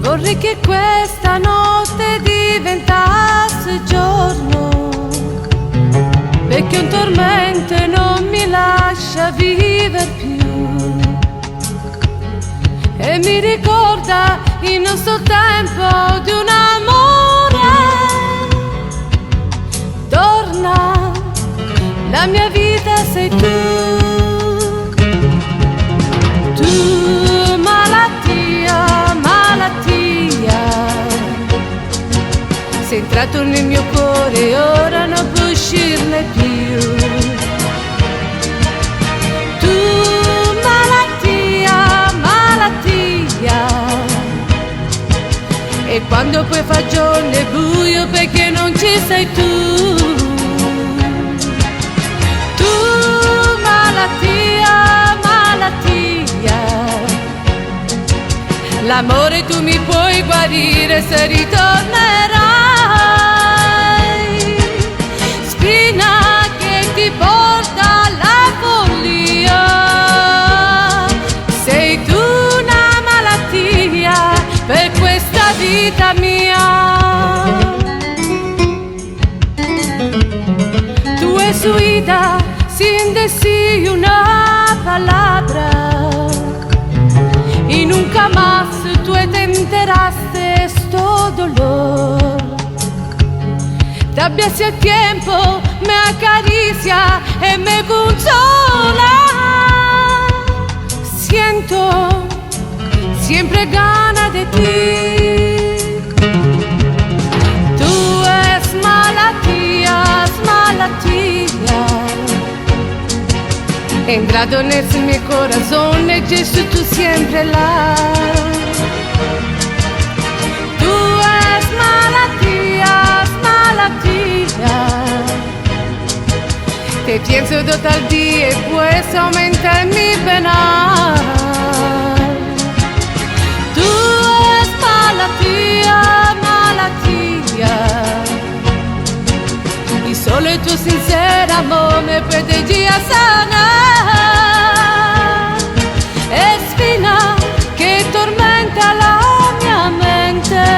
Vorrei che questa notte diventasse giorno, perché un tormento non mi lascia vivere più e mi ricorda il nostro tempo di un amore. Torna, la mia vita sei tu. Sei entrato nel mio cuore e ora non puoi uscirne più. Tu malattia, malattia. E quando poi fa giorno è buio perché non ci sei tu. Tu malattia, malattia. L'amore tu mi puoi guarire se ritornerai. Spina che ti porta alla follia. Sei tu una malattia per questa vita mia. Tu es su ida sin decir una palabra. Y nunca más tú te enteraste esto dolor. Todavía si el tiempo me acaricia y me consola. Siento siempre ganas de ti. Tú es malattia, malattia. Entrado en mi corazón y Jesús tú siempre la. Tú es malattia, malattia. Te pienso todo el día y pues aumenta mi pena. Tú es malattia, malattia. Y solo tu sincero amor me puede ya sanar. Espina che tormenta la mia mente.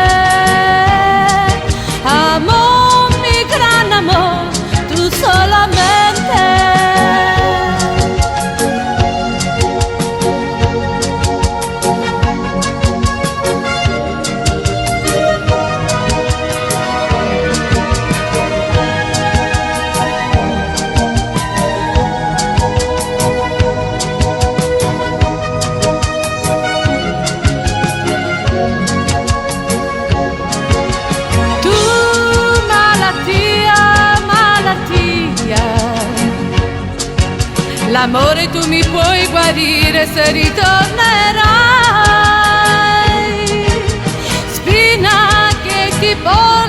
Amor, mi gran amor, tu solamente. L'amore tu mi puoi guarire se ritornerai. Spina che ti porta